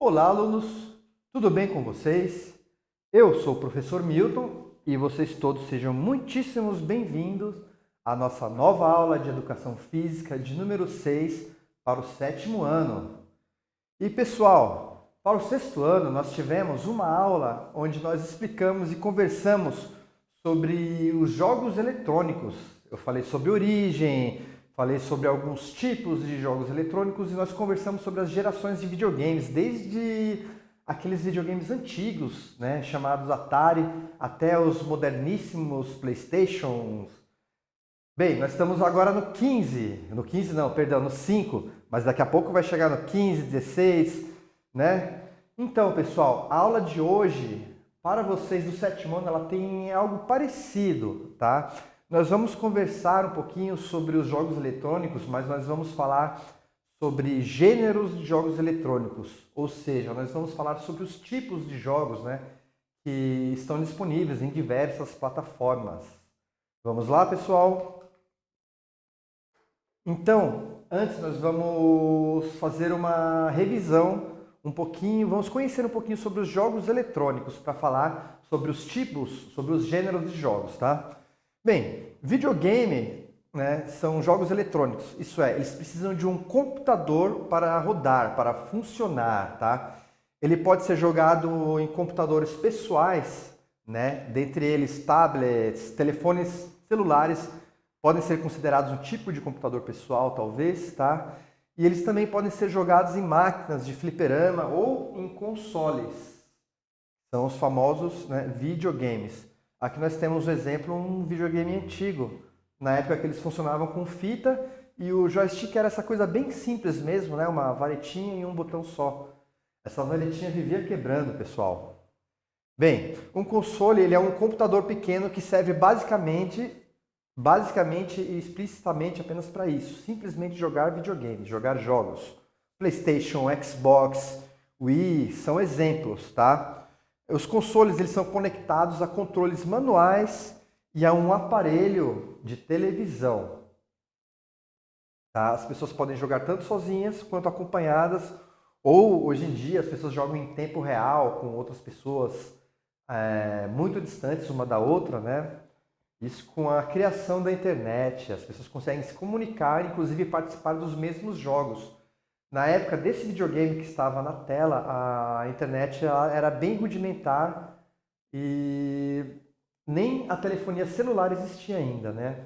Olá, alunos! Tudo bem com vocês? Eu sou o professor Milton e vocês todos sejam muitíssimos bem-vindos à nossa nova aula de Educação Física de número 6 para o 7º ano. E pessoal, para o 6º ano nós tivemos uma aula onde nós explicamos e conversamos sobre os jogos eletrônicos. Eu falei sobre origem, falei sobre alguns tipos de jogos eletrônicos e nós conversamos sobre as gerações de videogames, desde aqueles videogames antigos, né, chamados Atari, até os moderníssimos PlayStations. Bem, nós estamos agora no 15, no 5, mas daqui a pouco vai chegar no 15, 16, né? Então, pessoal, a aula de hoje, para vocês do 7º ano, ela tem algo parecido, tá? Nós vamos conversar um pouquinho sobre os jogos eletrônicos, mas nós vamos falar sobre gêneros de jogos eletrônicos, ou seja, nós vamos falar sobre os tipos de jogos, né, que estão disponíveis em diversas plataformas. Vamos lá, pessoal? Então, antes nós vamos fazer uma revisão um pouquinho, vamos conhecer um pouquinho sobre os jogos eletrônicos para falar sobre os tipos, sobre os gêneros de jogos, tá? Bem, videogame, né, são jogos eletrônicos, isso é, eles precisam de um computador para rodar, para funcionar, tá? Ele pode ser jogado em computadores pessoais, né, dentre eles tablets, telefones celulares, podem ser considerados um tipo de computador pessoal, talvez, tá? E eles também podem ser jogados em máquinas de fliperama ou em consoles. São os famosos, né, videogames. Aqui nós temos um exemplo, um videogame antigo, na época que eles funcionavam com fita e o joystick era essa coisa bem simples mesmo, né? Uma varetinha e um botão só. Essa varetinha vivia quebrando, pessoal. Bem, um console ele é um computador pequeno que serve basicamente e explicitamente apenas para isso, simplesmente jogar videogames, jogar jogos. PlayStation, Xbox, Wii são exemplos, tá? Os consoles eles são conectados a controles manuais e a um aparelho de televisão. Tá? As pessoas podem jogar tanto sozinhas quanto acompanhadas, ou hoje em dia as pessoas jogam em tempo real com outras pessoas muito distantes uma da outra, né? Isso com a criação da internet, as pessoas conseguem se comunicar, inclusive participar dos mesmos jogos. Na época desse videogame que estava na tela, a internet era bem rudimentar e nem a telefonia celular existia ainda, né?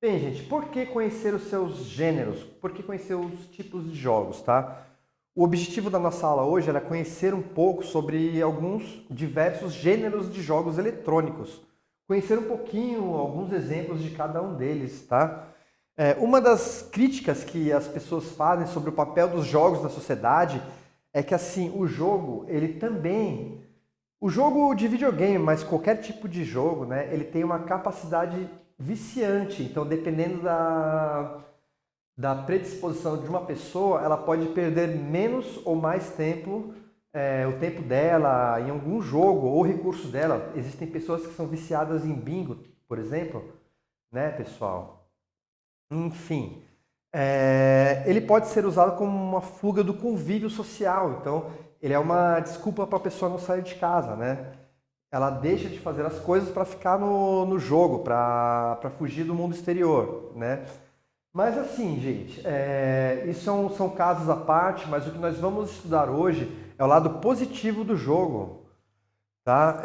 Bem, gente, por que conhecer os seus gêneros? Por que conhecer os tipos de jogos, tá? O objetivo da nossa aula hoje era conhecer um pouco sobre alguns diversos gêneros de jogos eletrônicos. Conhecer um pouquinho, alguns exemplos de cada um deles, tá? Uma das críticas que as pessoas fazem sobre o papel dos jogos na sociedade é que, assim, o jogo de videogame, mas qualquer tipo de jogo, né, ele tem uma capacidade viciante. Então, dependendo da predisposição de uma pessoa, ela pode perder menos ou mais tempo, o tempo dela em algum jogo ou recurso dela. Existem pessoas que são viciadas em bingo, por exemplo, né, pessoal? Enfim, ele pode ser usado como uma fuga do convívio social. Então, ele é uma desculpa para a pessoa não sair de casa, né? Ela deixa de fazer as coisas para ficar no jogo, para fugir do mundo exterior, né? Mas assim, gente, isso são casos à parte, mas o que nós vamos estudar hoje é o lado positivo do jogo, tá?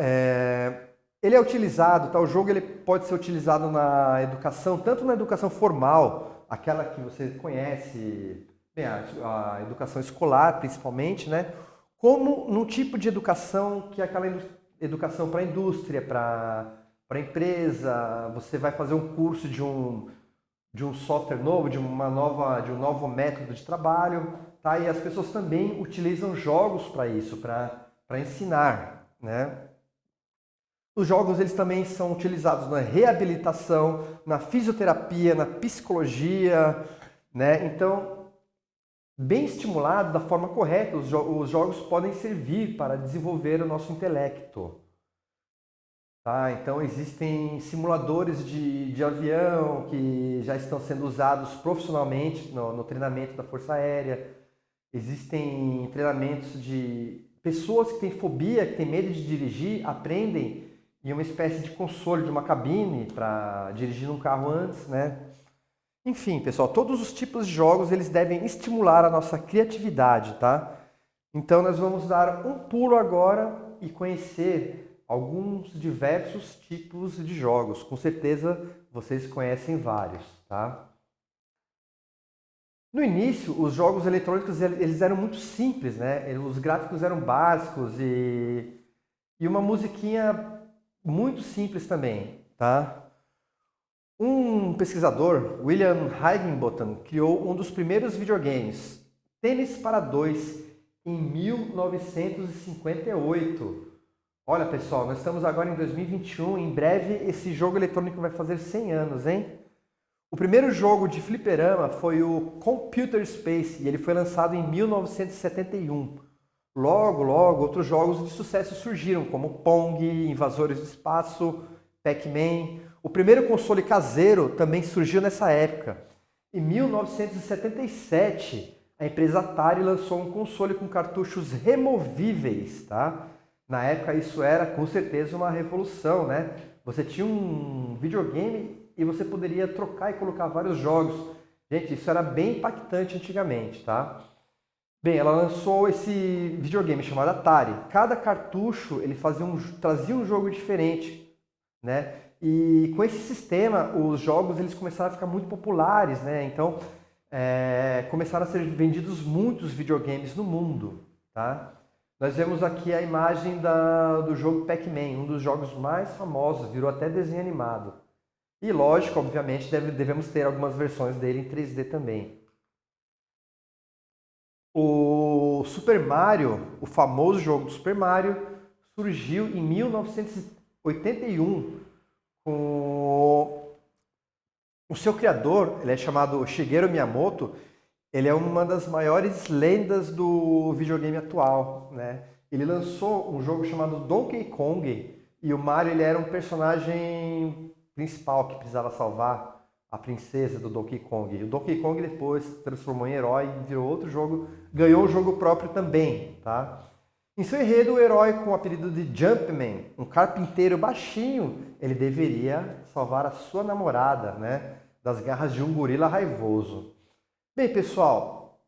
Ele é utilizado, tá? O jogo ele pode ser utilizado na educação, tanto na educação formal, aquela que você conhece, bem, a educação escolar principalmente, né? Como num tipo de educação que é aquela educação para a indústria, para a empresa, você vai fazer um curso de um software novo, de um novo método de trabalho, tá? E as pessoas também utilizam jogos para isso, para ensinar, né? Os jogos eles também são utilizados na reabilitação, na fisioterapia, na psicologia, né? Então, bem estimulado da forma correta, os jogos podem servir para desenvolver o nosso intelecto. Tá? Então, existem simuladores de avião que já estão sendo usados profissionalmente no treinamento da Força Aérea. Existem treinamentos de pessoas que têm fobia, que têm medo de dirigir, aprendem em uma espécie de console de uma cabine para dirigir um carro antes, né? Enfim, pessoal, todos os tipos de jogos eles devem estimular a nossa criatividade, tá? Então nós vamos dar um pulo agora e conhecer alguns diversos tipos de jogos. Com certeza vocês conhecem vários, tá? No início, os jogos eletrônicos eles eram muito simples, né? Os gráficos eram básicos e uma musiquinha muito simples também, tá? Um pesquisador, William Higginbotham, criou um dos primeiros videogames, Tênis para Dois, em 1958. Olha, pessoal, nós estamos agora em 2021, em breve esse jogo eletrônico vai fazer 100 anos, hein? O primeiro jogo de fliperama foi o Computer Space e ele foi lançado em 1971. Logo, outros jogos de sucesso surgiram, como Pong, Invasores do Espaço, Pac-Man. O primeiro console caseiro também surgiu nessa época. Em 1977, a empresa Atari lançou um console com cartuchos removíveis, tá? Na época isso era com certeza uma revolução, né? Você tinha um videogame e você poderia trocar e colocar vários jogos. Gente, isso era bem impactante antigamente, tá? Bem, ela lançou esse videogame chamado Atari. Cada cartucho ele trazia um jogo diferente, né? E com esse sistema, os jogos eles começaram a ficar muito populares, né? Então, começaram a ser vendidos muitos videogames no mundo, tá? Nós vemos aqui a imagem do jogo Pac-Man, um dos jogos mais famosos, virou até desenho animado. E lógico, obviamente, devemos ter algumas versões dele em 3D também. O Super Mario, o famoso jogo do Super Mario, surgiu em 1981 com o seu criador, ele é chamado Shigeru Miyamoto, ele é uma das maiores lendas do videogame atual, né? Ele lançou um jogo chamado Donkey Kong e o Mario ele era um personagem principal que precisava salvar a princesa do Donkey Kong. E o Donkey Kong depois se transformou em herói e virou outro jogo, ganhou um jogo próprio também, tá? Em seu enredo, o herói com o apelido de Jumpman, um carpinteiro baixinho, ele deveria salvar a sua namorada, né, das garras de um gorila raivoso. Bem, pessoal,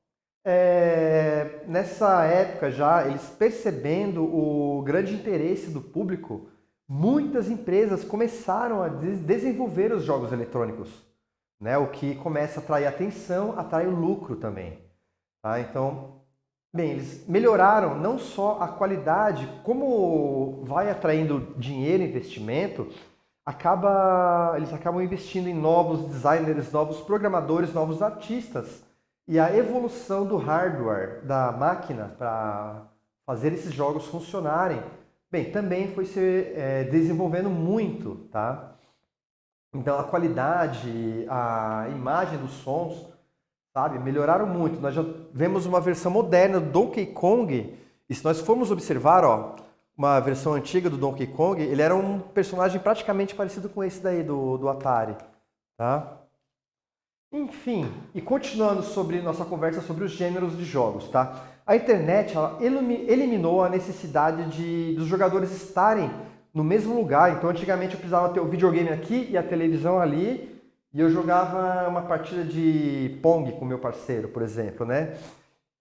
nessa época já, eles percebendo o grande interesse do público, muitas empresas começaram a desenvolver os jogos eletrônicos, né? O que começa a atrair atenção, atrai o lucro também. Tá? Então, bem, eles melhoraram não só a qualidade, como vai atraindo dinheiro, investimento, eles acabam investindo em novos designers, novos programadores, novos artistas. E a evolução do hardware, da máquina, para fazer esses jogos funcionarem, bem, também foi se desenvolvendo muito, tá? Então a qualidade, a imagem dos sons, sabe, melhoraram muito. Nós já vemos uma versão moderna do Donkey Kong, e se nós formos observar, ó, uma versão antiga do Donkey Kong, ele era um personagem praticamente parecido com esse daí do Atari, tá? Enfim, e continuando sobre nossa conversa sobre os gêneros de jogos, tá? A internet ela eliminou a necessidade dos jogadores estarem no mesmo lugar. Então, antigamente eu precisava ter o videogame aqui e a televisão ali, e eu jogava uma partida de Pong com meu parceiro, por exemplo, né?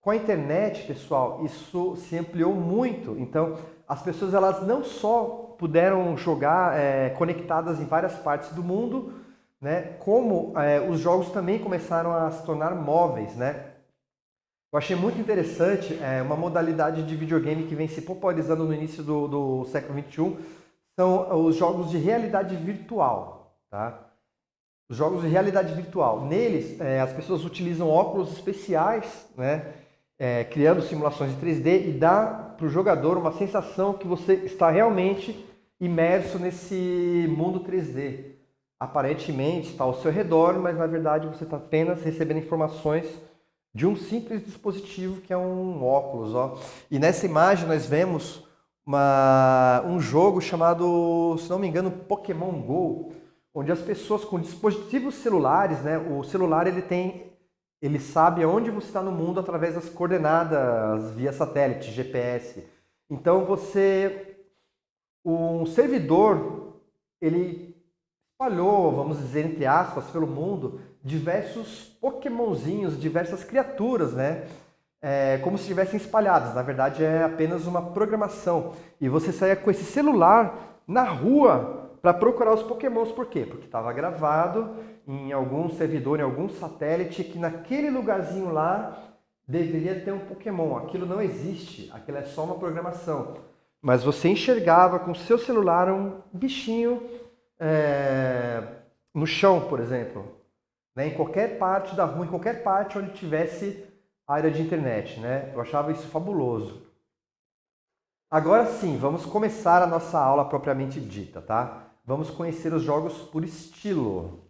Com a internet, pessoal, isso se ampliou muito. Então, as pessoas elas não só puderam jogar conectadas em várias partes do mundo, né? Como os jogos também começaram a se tornar móveis, né? Eu achei muito interessante uma modalidade de videogame que vem se popularizando no início do século XXI, são os jogos de realidade virtual, tá? Os jogos de realidade virtual. Neles, as pessoas utilizam óculos especiais, né? Criando simulações de 3D e dá para o jogador uma sensação que você está realmente imerso nesse mundo 3D. Aparentemente está ao seu redor, mas na verdade você está apenas recebendo informações de um simples dispositivo que é um óculos. Ó. E nessa imagem nós vemos um jogo chamado, se não me engano, Pokémon Go, onde as pessoas com dispositivos celulares, né, o celular ele tem Ele sabe onde você está no mundo através das coordenadas via satélite, GPS. Então um servidor, ele espalhou, vamos dizer, entre aspas, pelo mundo, diversos pokémonzinhos, diversas criaturas, né? Como se estivessem espalhadas. Na verdade, é apenas uma programação. E você saía com esse celular na rua para procurar os pokémons. Por quê? Porque estava gravado em algum servidor, em algum satélite, que naquele lugarzinho lá deveria ter um pokémon. Aquilo não existe, aquilo é só uma programação. Mas você enxergava com o seu celular um bichinho no chão, por exemplo, né? Em qualquer parte da rua, em qualquer parte onde tivesse área de internet, né? Eu achava isso fabuloso. Agora sim, vamos começar a nossa aula propriamente dita, tá? Vamos conhecer os jogos por estilo.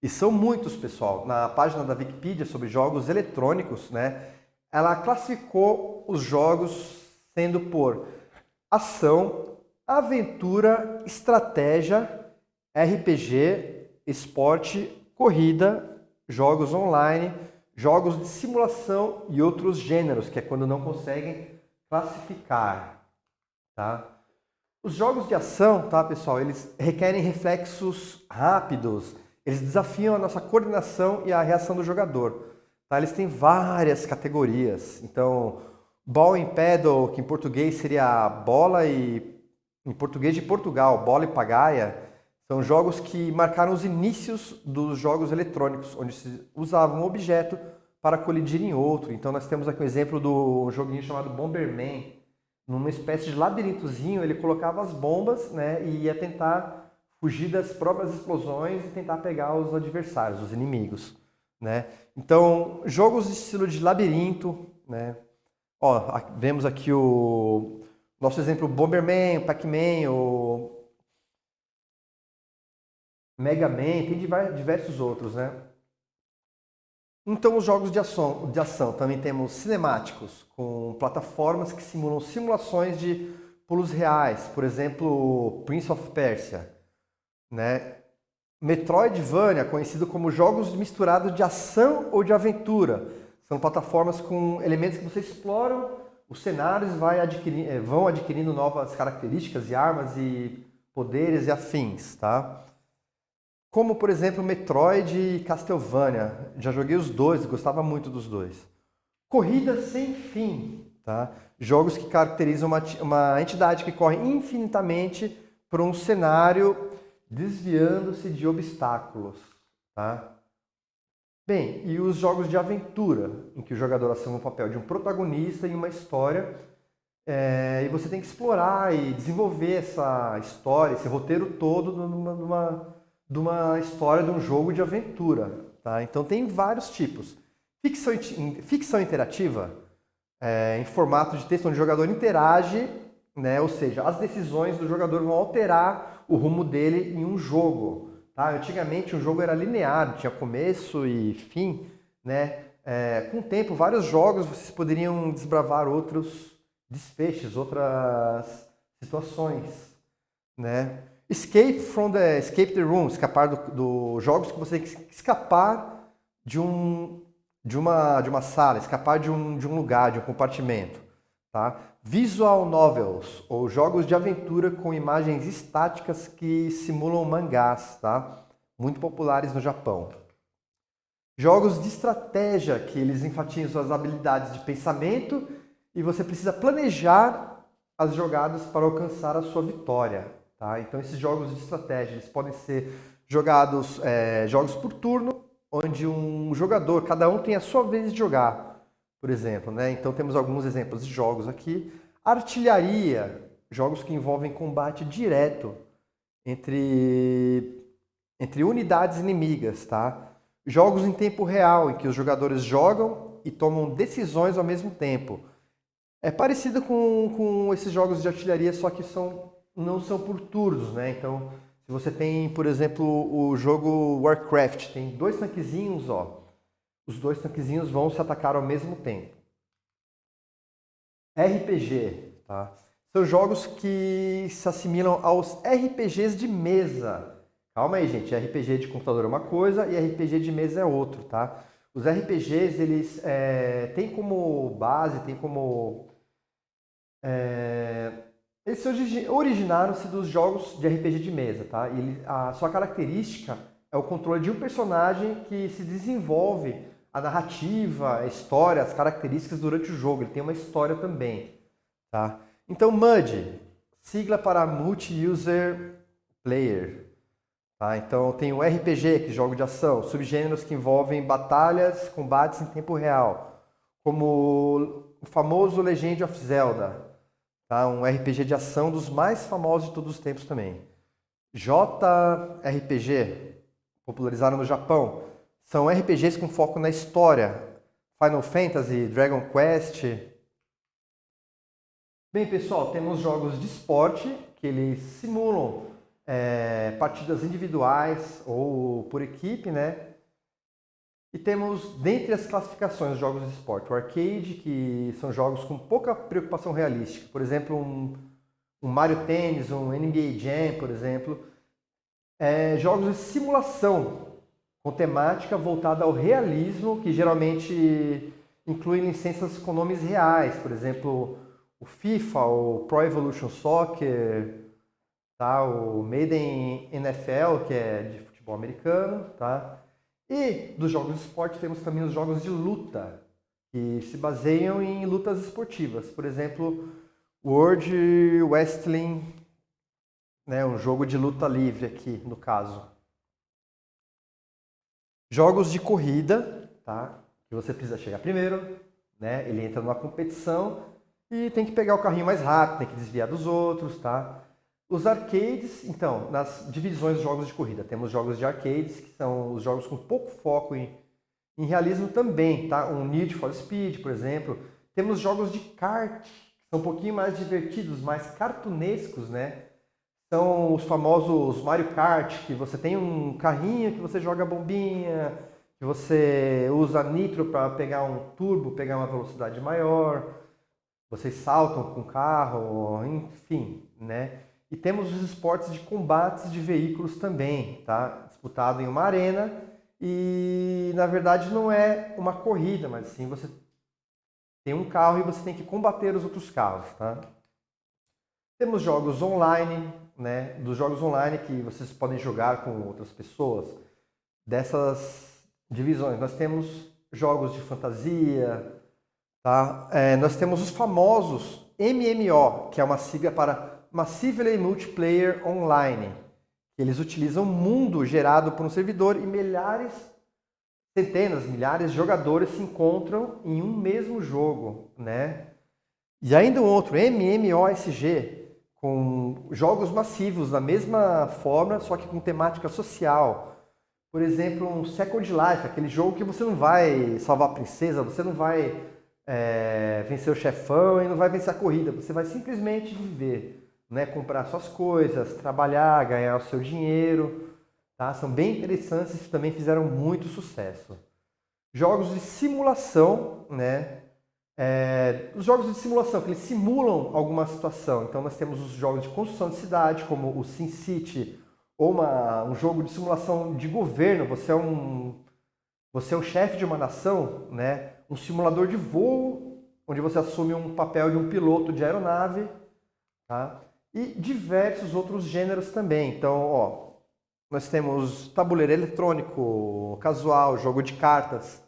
E são muitos, pessoal. Na página da Wikipedia sobre jogos eletrônicos, né? Ela classificou os jogos sendo por ação, aventura, estratégia, RPG, esporte, corrida, jogos online, jogos de simulação e outros gêneros, que é quando não conseguem classificar, tá? Os jogos de ação, tá, pessoal, eles requerem reflexos rápidos, eles desafiam a nossa coordenação e a reação do jogador, tá? Eles têm várias categorias, então, Ball and Paddle, que em português seria bola e... em português de Portugal, bola e pagaia, são jogos que marcaram os inícios dos jogos eletrônicos, onde se usava um objeto para colidir em outro. Então nós temos aqui o exemplo do joguinho chamado Bomberman. Numa espécie de labirintozinho, ele colocava as bombas, né, e ia tentar fugir das próprias explosões e tentar pegar os adversários, os inimigos, né? Então, jogos de estilo de labirinto, né? Ó, vemos aqui o nosso exemplo Bomberman, Pac-Man, o Mega Man, tem diversos outros, né? Então, os jogos de ação também temos cinemáticos, com plataformas que simulam simulações de pulos reais, por exemplo, Prince of Persia, né? Metroidvania, conhecido como jogos misturados de ação ou de aventura. São plataformas com elementos que você explora, os cenários vão adquirindo novas características e armas e poderes e afins, tá? Como, por exemplo, Metroid e Castlevania. Já joguei os dois, gostava muito dos dois. Corrida sem fim, tá? Jogos que caracterizam uma entidade que corre infinitamente por um cenário desviando-se de obstáculos, tá? Bem, e os jogos de aventura, em que o jogador assume o papel de um protagonista em uma história, e você tem que explorar e desenvolver essa história, esse roteiro todo de uma história, de um jogo de aventura, tá? Então tem vários tipos. Ficção interativa, em formato de texto, onde o jogador interage, né? Ou seja, as decisões do jogador vão alterar o rumo dele em um jogo, tá? Antigamente um jogo era linear, tinha começo e fim, né? Com o tempo, vários jogos vocês poderiam desbravar outros desfechos, outras situações, né? Escape the room, escapar do jogos que você tem que escapar de uma sala, escapar de um lugar, de um compartimento, tá? Visual novels, ou jogos de aventura com imagens estáticas que simulam mangás, tá? Muito populares no Japão. Jogos de estratégia, que eles enfatizam as habilidades de pensamento e você precisa planejar as jogadas para alcançar a sua vitória. Tá? Então esses jogos de estratégia eles podem ser jogados jogos por turno, onde um jogador, cada um tem a sua vez de jogar, por exemplo, né? Então temos alguns exemplos de jogos aqui. Artilharia, jogos que envolvem combate direto entre unidades inimigas, tá? Jogos em tempo real, em que os jogadores jogam e tomam decisões ao mesmo tempo. É parecido com esses jogos de artilharia, só que não são por turnos, né? Então, se você tem, por exemplo, o jogo Warcraft, tem dois tanquezinhos, ó. Os dois tanquezinhos vão se atacar ao mesmo tempo. RPG, tá? São jogos que se assimilam aos RPGs de mesa. Calma aí, gente. RPG de computador é uma coisa e RPG de mesa é outro, tá? os RPGs, eles têm como base, têm como... eles originaram-se dos jogos de RPG de mesa, tá? A sua característica é o controle de um personagem que se desenvolve a narrativa, a história, as características durante o jogo. Ele tem uma história também, tá? Então, MUD, sigla para Multi-User Player. Tá? Então, tem o RPG, que é jogo de ação, subgêneros que envolvem batalhas, combates em tempo real, como o famoso Legend of Zelda, tá? Um RPG de ação dos mais famosos de todos os tempos também. JRPG, popularizaram no Japão, são RPGs com foco na história, Final Fantasy, Dragon Quest. Bem, pessoal, temos jogos de esporte, que eles simulam partidas individuais ou por equipe, né? E temos, dentre as classificações dos jogos de esporte, o arcade, que são jogos com pouca preocupação realística. Por exemplo, um Mario Tennis, um NBA Jam, por exemplo. Jogos de simulação, com temática voltada ao realismo, que geralmente incluem licenças com nomes reais. Por exemplo, o FIFA, o Pro Evolution Soccer, tá? O Madden NFL, que é de futebol americano, tá? E dos jogos de esporte temos também os jogos de luta, que se baseiam em lutas esportivas. Por exemplo, World Wrestling, né? Um jogo de luta livre aqui, no caso. Jogos de corrida, tá? Que você precisa chegar primeiro, né? Ele entra numa competição e tem que pegar o carrinho mais rápido, tem que desviar dos outros, tá? Os arcades, então, nas divisões dos jogos de corrida, temos jogos de arcades, que são os jogos com pouco foco em realismo também, tá? Um Need for Speed, por exemplo. Temos jogos de kart, que são um pouquinho mais divertidos, mais cartunescos, né? São os famosos Mario Kart, que você tem um carrinho que você joga bombinha, que você usa nitro para pegar um turbo, pegar uma velocidade maior. Vocês saltam com o carro, enfim, né? E temos os esportes de combates de veículos também, tá? Disputado em uma arena e, na verdade, não é uma corrida, mas sim você tem um carro e você tem que combater os outros carros, tá? Temos jogos online, né? Dos jogos online que vocês podem jogar com outras pessoas. Dessas divisões, nós temos jogos de fantasia, tá? Nós temos os famosos MMO, que é uma sigla para Massively Multiplayer Online. Eles utilizam um mundo gerado por um servidor e centenas, milhares de jogadores se encontram em um mesmo jogo, né? E ainda um outro, MMOSG, com jogos massivos da mesma forma, só que com temática social. Por exemplo, um Second Life, aquele jogo que você não vai salvar a princesa, você não vai vencer o chefão e não vai vencer a corrida, você vai simplesmente viver, né? Comprar suas coisas, trabalhar, ganhar o seu dinheiro, tá? São bem interessantes e também fizeram muito sucesso. Jogos de simulação, né? Os jogos de simulação, que eles simulam alguma situação. Então nós temos os jogos de construção de cidade, como o SimCity, ou um jogo de simulação de governo. Você é o chefe de uma nação, né? Um simulador de voo, onde você assume um papel de um piloto de aeronave, tá? E diversos outros gêneros também. Então, ó, nós temos tabuleiro eletrônico, casual, jogo de cartas,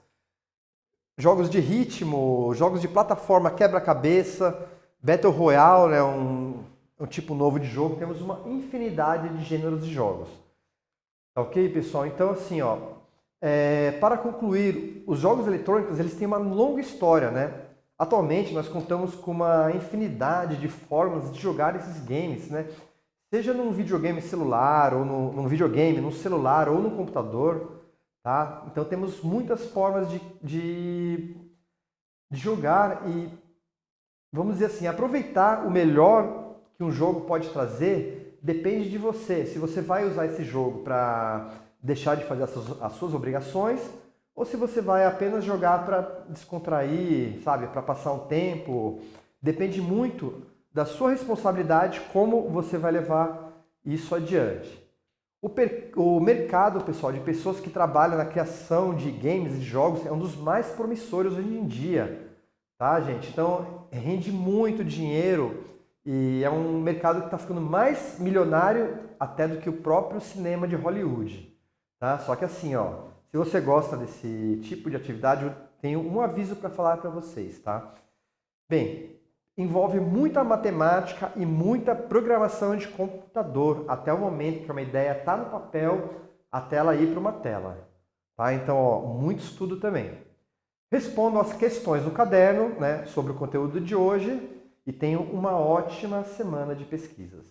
jogos de ritmo, jogos de plataforma, quebra-cabeça, Battle Royale, né, um tipo novo de jogo. Temos uma infinidade de gêneros de jogos. Tá ok, pessoal? Então, assim, ó, para concluir, os jogos eletrônicos eles têm uma longa história, né? Atualmente, nós contamos com uma infinidade de formas de jogar esses games, né? Seja num videogame celular, ou num videogame, num celular, ou no computador, tá? Então, temos muitas formas de jogar e, vamos dizer assim, aproveitar o melhor que um jogo pode trazer depende de você. Se você vai usar esse jogo para deixar de fazer as suas obrigações, ou se você vai apenas jogar para descontrair, sabe, para passar um tempo. Depende muito da sua responsabilidade como você vai levar isso adiante. O mercado, pessoal, de pessoas que trabalham na criação de games e jogos é um dos mais promissores hoje em dia, tá, gente? Então, rende muito dinheiro e é um mercado que está ficando mais milionário até do que o próprio cinema de Hollywood, tá? Só que assim, ó, se você gosta desse tipo de atividade, eu tenho um aviso para falar para vocês, tá? Bem, envolve muita matemática e muita programação de computador até o momento que uma ideia está no papel até ela ir para uma tela. Tá? Então, ó, muito estudo também. Respondam as questões no caderno, né, sobre o conteúdo de hoje e tenham uma ótima semana de pesquisas.